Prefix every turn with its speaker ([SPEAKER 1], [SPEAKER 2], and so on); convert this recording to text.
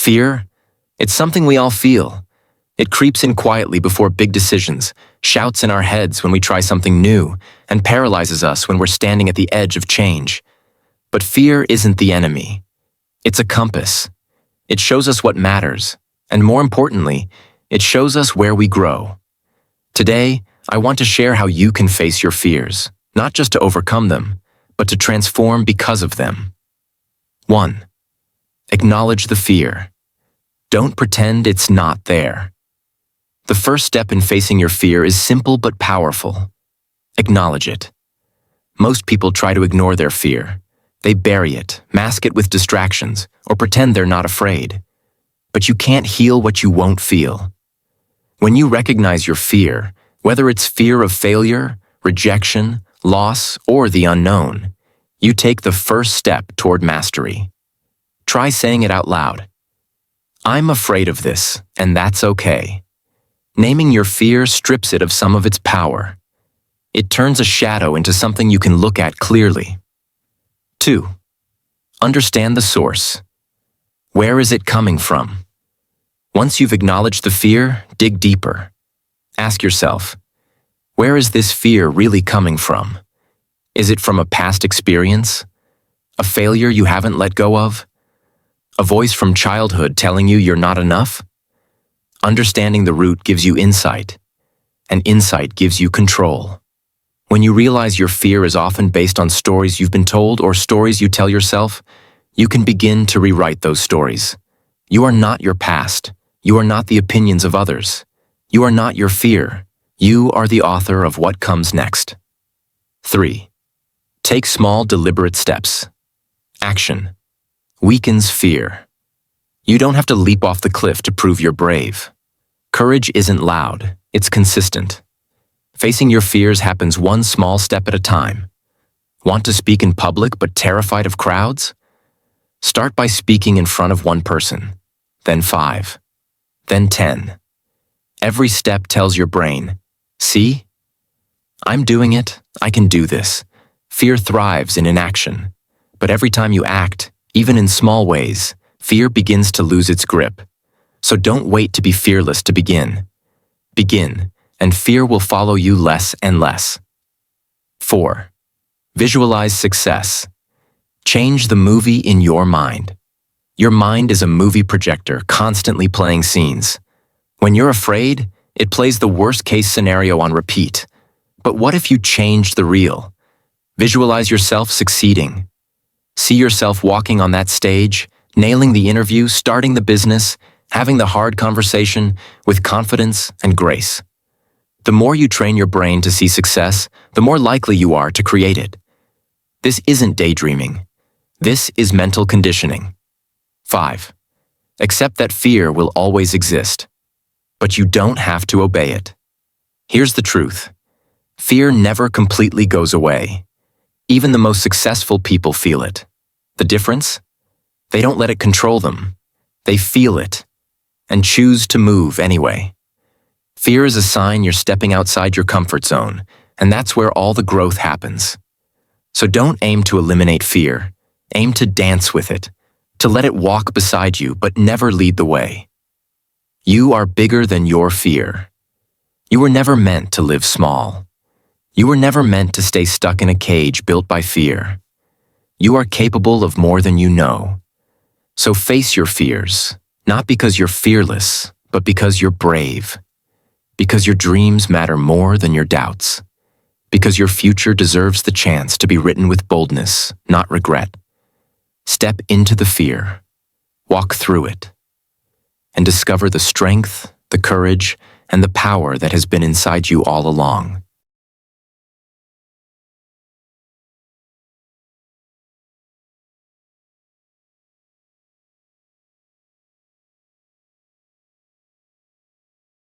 [SPEAKER 1] Fear? It's something we all feel. It creeps in quietly before big decisions, shouts in our heads when we try something new, and paralyzes us when we're standing at the edge of change. But fear isn't the enemy. It's a compass. It shows us what matters, and more importantly, it shows us where we grow. Today, I want to share how you can face your fears, not just to overcome them, but to transform because of them. 1. Acknowledge the fear. Don't pretend it's not there. The first step in facing your fear is simple but powerful. Acknowledge it. Most people try to ignore their fear. They bury it, mask it with distractions, or pretend they're not afraid. But you can't heal what you won't feel. When you recognize your fear, whether it's fear of failure, rejection, loss, or the unknown, you take the first step toward mastery. Try saying it out loud. I'm afraid of this, and that's okay. Naming your fear strips it of some of its power. It turns a shadow into something you can look at clearly. 2. Understand the source. Where is it coming from? Once you've acknowledged the fear, dig deeper. Ask yourself, where is this fear really coming from? Is it from a past experience? A failure you haven't let go of? A voice from childhood telling you you're not enough? Understanding the root gives you insight, and insight gives you control. When you realize your fear is often based on stories you've been told or stories you tell yourself, you can begin to rewrite those stories. You are not your past. You are not the opinions of others. You are not your fear. You are the author of what comes next. 3. Take small, deliberate steps. Action weakens fear. You don't have to leap off the cliff to prove you're brave. Courage isn't loud, it's consistent. Facing your fears happens one small step at a time. Want to speak in public but terrified of crowds? Start by speaking in front of one person, then 5, then 10. Every step tells your brain, see? I'm doing it, I can do this. Fear thrives in inaction, but every time you act, even in small ways, fear begins to lose its grip. So don't wait to be fearless to begin. Begin, and fear will follow you less and less. 4. Visualize success. Change the movie in your mind. Your mind is a movie projector constantly playing scenes. When you're afraid, it plays the worst-case scenario on repeat. But what if you changed the reel? Visualize yourself succeeding. See yourself walking on that stage, nailing the interview, starting the business, having the hard conversation with confidence and grace. The more you train your brain to see success, the more likely you are to create it. This isn't daydreaming. This is mental conditioning. 5. Accept that fear will always exist, but you don't have to obey it. Here's the truth. Fear never completely goes away. Even the most successful people feel it. The difference? They don't let it control them. They feel it and choose to move anyway. Fear is a sign you're stepping outside your comfort zone, and that's where all the growth happens. So don't aim to eliminate fear. Aim to dance with it, to let it walk beside you but never lead the way. You are bigger than your fear. You were never meant to live small. You were never meant to stay stuck in a cage built by fear. You are capable of more than you know. So face your fears, not because you're fearless, but because you're brave. Because your dreams matter more than your doubts. Because your future deserves the chance to be written with boldness, not regret. Step into the fear, walk through it, and discover the strength, the courage, and the power that has been inside you all along.